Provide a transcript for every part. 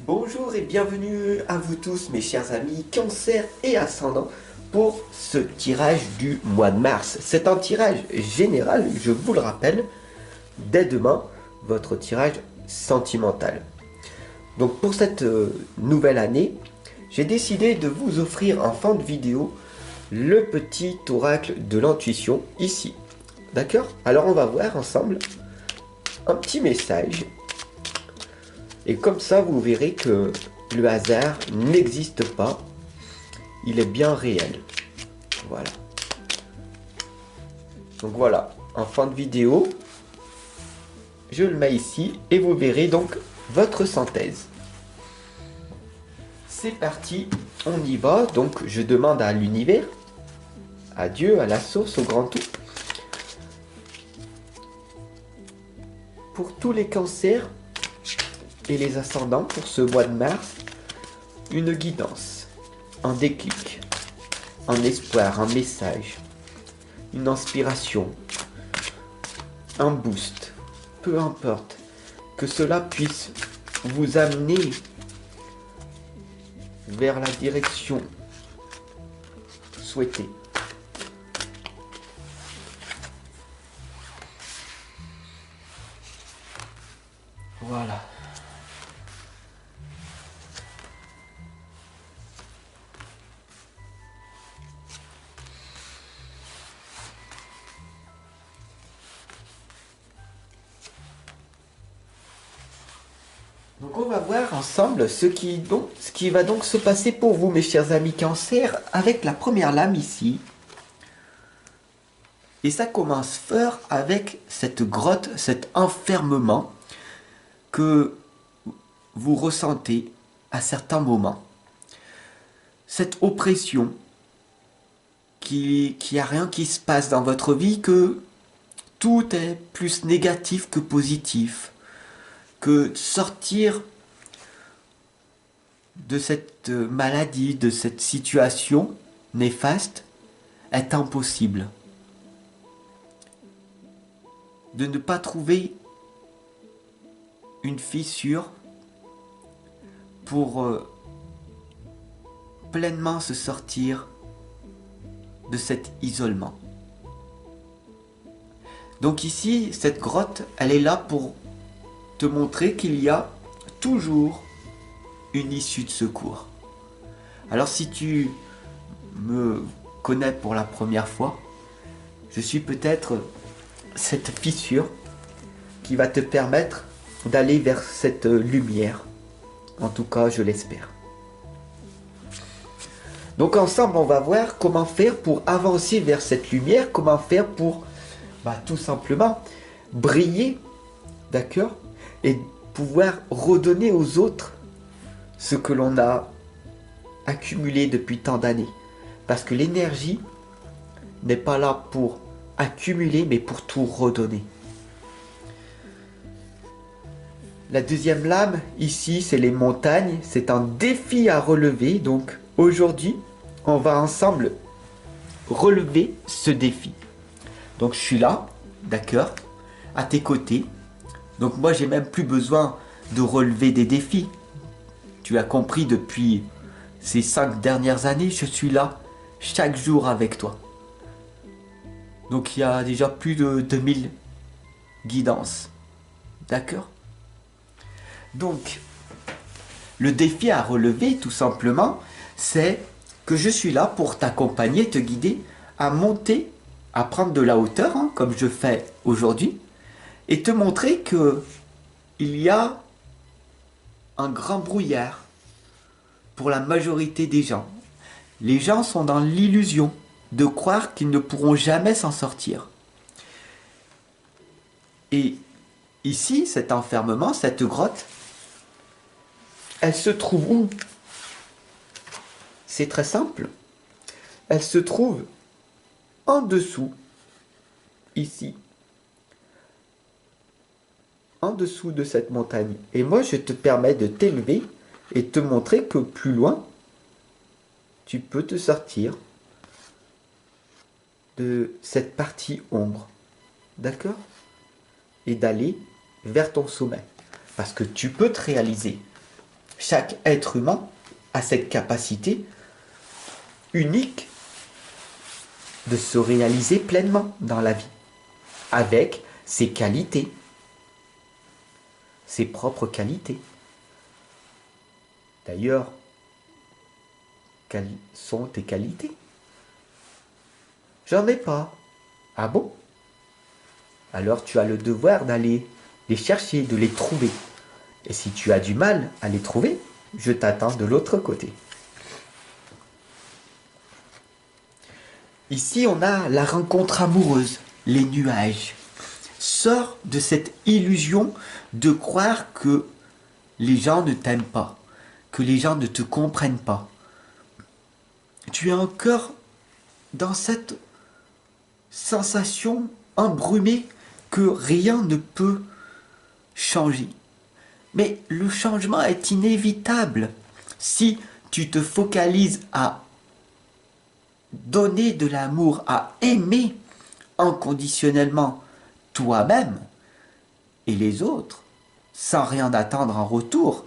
Bonjour et bienvenue à vous tous mes chers amis Cancer et Ascendant pour ce tirage du mois de mars. C'est un tirage général, je vous le rappelle, dès demain, votre tirage sentimental. Donc pour cette nouvelle année, j'ai décidé de vous offrir en fin de vidéo le petit oracle de l'intuition ici. D'accord? Alors on va voir ensemble un petit message. Et comme ça, vous verrez que le hasard n'existe pas. Il est bien réel. Voilà. Donc voilà, en fin de vidéo, je le mets ici et vous verrez donc votre synthèse. C'est parti, on y va. Donc je demande à l'univers, à Dieu, à la source, au grand tout, pour tous les cancers et les ascendants pour ce mois de mars, une guidance, un déclic, un espoir, un message, une inspiration, un boost, peu importe, que cela puisse vous amener vers la direction souhaitée. Voilà. Donc on va voir ensemble ce qui va donc se passer pour vous mes chers amis Cancer avec la première lame ici. Et ça commence fort avec cette grotte, cet enfermement que vous ressentez à certains moments. Cette oppression qui a rien qui se passe dans votre vie, que tout est plus négatif que positif, que sortir de cette maladie, de cette situation néfaste est impossible. De ne pas trouver une fissure pour pleinement se sortir de cet isolement. Donc ici, cette grotte, elle est là pour te montrer qu'il y a toujours une issue de secours. Alors si tu me connais pour la première fois, je suis peut-être cette fissure qui va te permettre d'aller vers cette lumière. En tout cas, je l'espère. Donc ensemble, on va voir comment faire pour avancer vers cette lumière, comment faire pour tout simplement briller, d'accord, et pouvoir redonner aux autres ce que l'on a accumulé depuis tant d'années. Parce que l'énergie n'est pas là pour accumuler, mais pour tout redonner. La deuxième lame, ici, c'est les montagnes. C'est un défi à relever. Donc, aujourd'hui, on va ensemble relever ce défi. Donc, je suis là, d'accord, à tes côtés. Donc, moi, j'ai même plus besoin de relever des défis. Tu as compris, depuis ces 5 dernières années, je suis là chaque jour avec toi. Donc, il y a déjà plus de 2000 guidances. D'accord ? Donc, le défi à relever, tout simplement, c'est que je suis là pour t'accompagner, te guider à monter, à prendre de la hauteur, comme je fais aujourd'hui, et te montrer que il y a un grand brouillard pour la majorité des gens. Les gens sont dans l'illusion de croire qu'ils ne pourront jamais s'en sortir. Et ici, cet enfermement, cette grotte, elle se trouve où? C'est très simple. Elle se trouve en dessous, ici. En dessous de cette montagne. Et moi, je te permets de t'élever et te montrer que plus loin, tu peux te sortir de cette partie ombre. D'accord? Et d'aller vers ton sommet. Parce que tu peux te réaliser. Chaque être humain a cette capacité unique de se réaliser pleinement dans la vie, avec ses qualités, ses propres qualités. D'ailleurs, quelles sont tes qualités? J'en ai pas. Ah bon? Alors tu as le devoir d'aller les chercher, de les trouver. Et si tu as du mal à les trouver, je t'attends de l'autre côté. Ici, on a la rencontre amoureuse, les nuages. Sors de cette illusion de croire que les gens ne t'aiment pas, que les gens ne te comprennent pas. Tu es encore dans cette sensation embrumée que rien ne peut changer. Mais le changement est inévitable si tu te focalises à donner de l'amour, à aimer inconditionnellement toi-même et les autres, sans rien attendre en retour.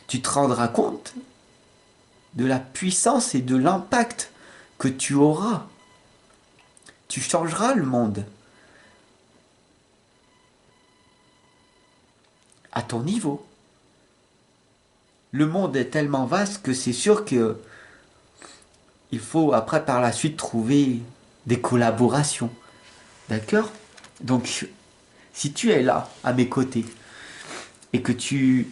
Tu te rendras compte de la puissance et de l'impact que tu auras. Tu changeras le monde à ton niveau. Le monde est tellement vaste que c'est sûr que il faut après par la suite trouver des collaborations. D'accord? Donc, si tu es là, à mes côtés, et que tu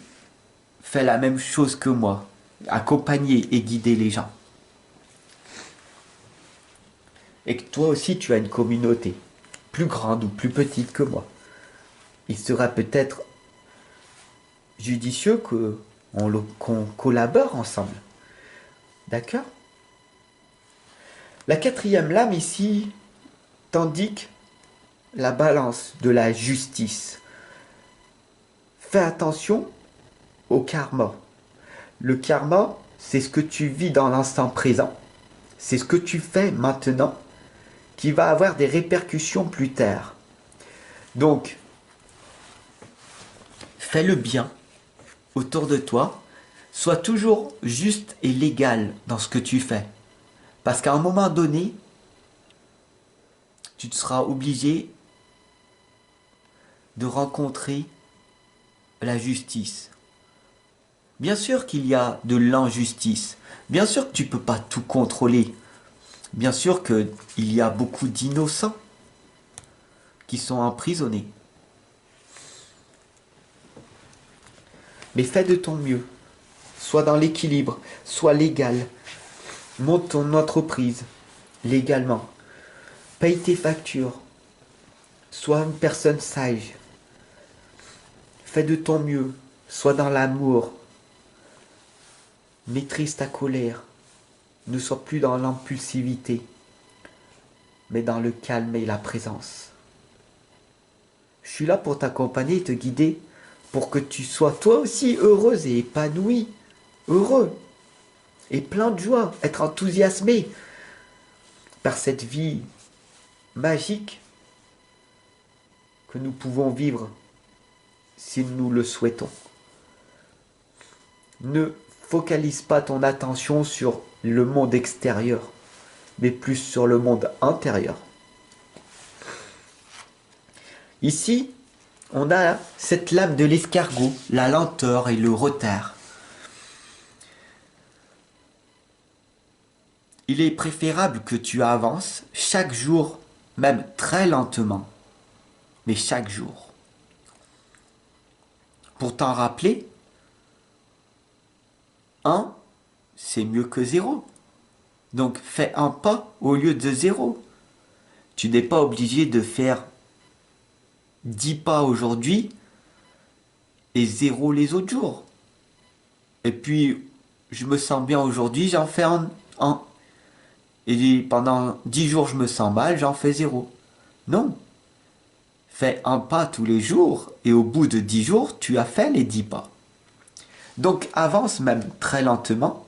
fais la même chose que moi, accompagner et guider les gens, et que toi aussi tu as une communauté, plus grande ou plus petite que moi, il sera peut-être judicieux qu'on collabore ensemble. D'accord? La quatrième lame ici t'indique la balance de la justice. Fais attention au karma. Le karma, c'est ce que tu vis dans l'instant présent. C'est ce que tu fais maintenant qui va avoir des répercussions plus tard. Donc, fais le bien autour de toi. Sois toujours juste et légal dans ce que tu fais. Parce qu'à un moment donné, tu te seras obligé de rencontrer la justice. Bien sûr qu'il y a de l'injustice. Bien sûr que tu ne peux pas tout contrôler. Bien sûr qu'il y a beaucoup d'innocents qui sont emprisonnés. Mais fais de ton mieux. Sois dans l'équilibre, sois légal. Monte ton entreprise légalement. Paye tes factures. Sois une personne sage. Fais de ton mieux. Sois dans l'amour. Maîtrise ta colère. Ne sois plus dans l'impulsivité, mais dans le calme et la présence. Je suis là pour t'accompagner et te guider pour que tu sois toi aussi heureuse et épanouie, heureux et plein de joie, être enthousiasmé par cette vie magique que nous pouvons vivre si nous le souhaitons. Ne focalise pas ton attention sur le monde extérieur, mais plus sur le monde intérieur. Ici, on a cette lame de l'escargot, la lenteur et le retard. Il est préférable que tu avances chaque jour, même très lentement, mais chaque jour. Pour t'en rappeler, 1, c'est mieux que 0. Donc fais un pas au lieu de 0. Tu n'es pas obligé de faire 10 pas aujourd'hui et 0 les autres jours. Et puis, je me sens bien aujourd'hui, j'en fais un. Et pendant 10 jours, je me sens mal, j'en fais 0. Non. Fais un pas tous les jours et au bout de 10 jours, tu as fait les 10 pas. Donc avance même très lentement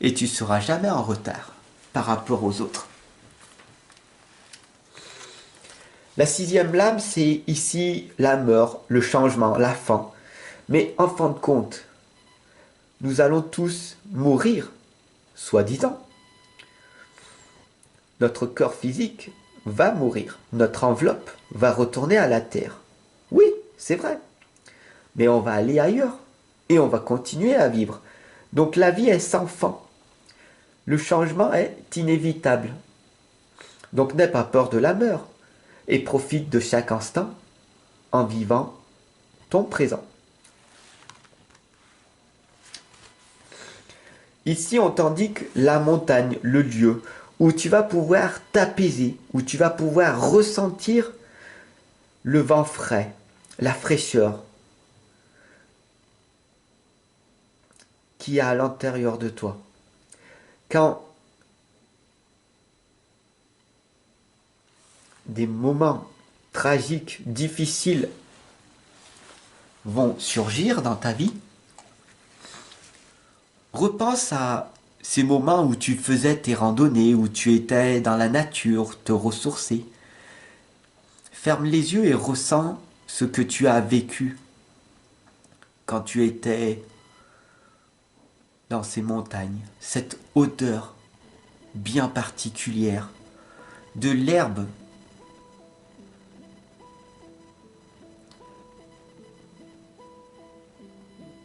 et tu ne seras jamais en retard par rapport aux autres. La 6e lame, c'est ici la mort, le changement, la fin. Mais en fin de compte, nous allons tous mourir, soi-disant. Notre corps physique va mourir, notre enveloppe va retourner à la terre. Oui, c'est vrai. Mais on va aller ailleurs et on va continuer à vivre. Donc la vie est sans fin. Le changement est inévitable. Donc n'aie pas peur de la mort et profite de chaque instant en vivant ton présent. Ici, on t'indique la montagne, le lieu où tu vas pouvoir t'apaiser, où tu vas pouvoir ressentir le vent frais, la fraîcheur qui est à l'intérieur de toi. Quand des moments tragiques, difficiles vont surgir dans ta vie, repense à ces moments où tu faisais tes randonnées, où tu étais dans la nature, te ressourcer. Ferme les yeux et ressens ce que tu as vécu quand tu étais dans ces montagnes, cette odeur bien particulière de l'herbe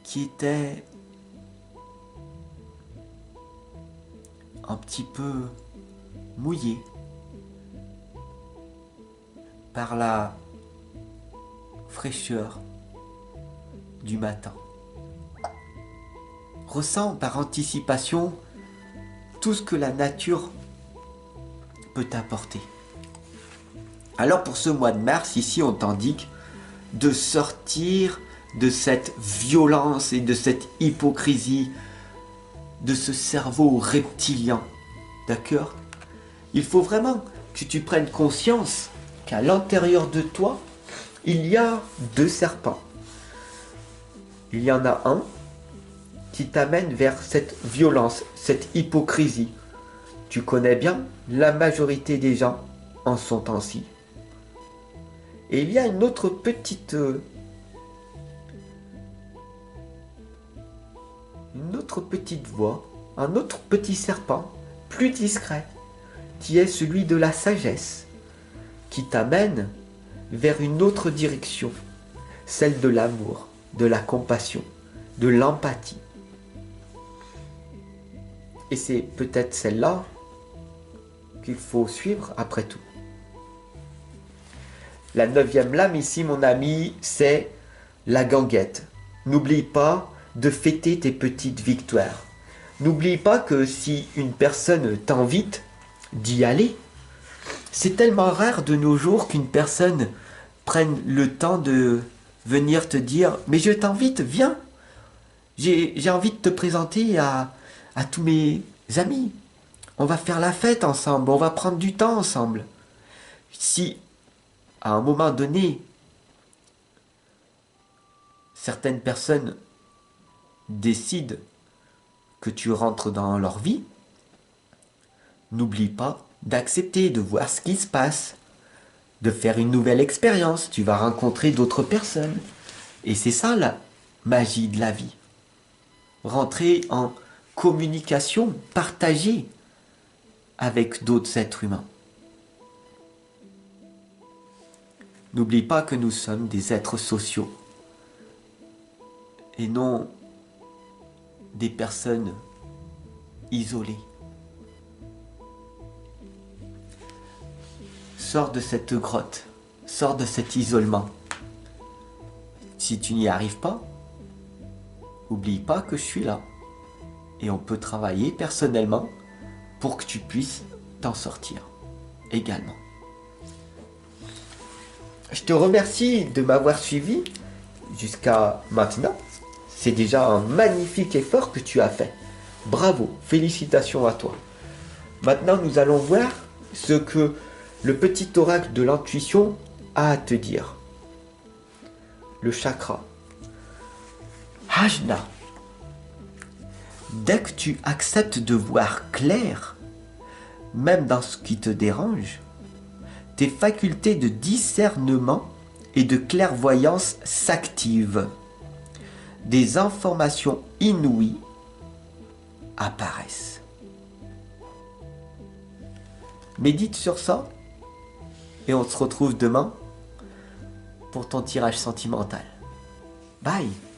qui était un petit peu mouillée par la fraîcheur du matin. Ressens par anticipation tout ce que la nature peut t'apporter. Alors pour ce mois de mars, ici on t'indique de sortir de cette violence et de cette hypocrisie, de ce cerveau reptilien. D'accord ? Il faut vraiment que tu prennes conscience qu'à l'intérieur de toi, il y a deux serpents. Il y en a un qui t'amène vers cette violence, cette hypocrisie. Tu connais bien, la majorité des gens en sont ainsi. Et il y a une autre petite voix, un autre petit serpent, plus discret, qui est celui de la sagesse, qui t'amène vers une autre direction, celle de l'amour, de la compassion, de l'empathie. Et c'est peut-être celle-là qu'il faut suivre après tout. La 9e lame ici, mon ami, c'est la ganguette. N'oublie pas de fêter tes petites victoires. N'oublie pas que si une personne t'invite, d'y aller. C'est tellement rare de nos jours qu'une personne prenne le temps de venir te dire « Mais je t'invite, viens. J'ai envie de te présenter à tous mes amis. On va faire la fête ensemble, on va prendre du temps ensemble. » Si, à un moment donné, certaines personnes décident que tu rentres dans leur vie, n'oublie pas d'accepter, de voir ce qui se passe, de faire une nouvelle expérience. Tu vas rencontrer d'autres personnes. Et c'est ça la magie de la vie. Rentrer en communication, partager avec d'autres êtres humains. N'oublie pas que nous sommes des êtres sociaux et non des personnes isolées. Sors de cette grotte, sors de cet isolement. Si tu n'y arrives pas, n'oublie pas que je suis là. Et on peut travailler personnellement pour que tu puisses t'en sortir également. Je te remercie de m'avoir suivi jusqu'à maintenant. C'est déjà un magnifique effort que tu as fait. Bravo, félicitations à toi. Maintenant, nous allons voir ce que le petit oracle de l'intuition a à te dire. Le chakra. Ajna. Dès que tu acceptes de voir clair, même dans ce qui te dérange, tes facultés de discernement et de clairvoyance s'activent. des informations inouïes apparaissent. Médite sur ça et on se retrouve demain pour ton tirage sentimental. Bye!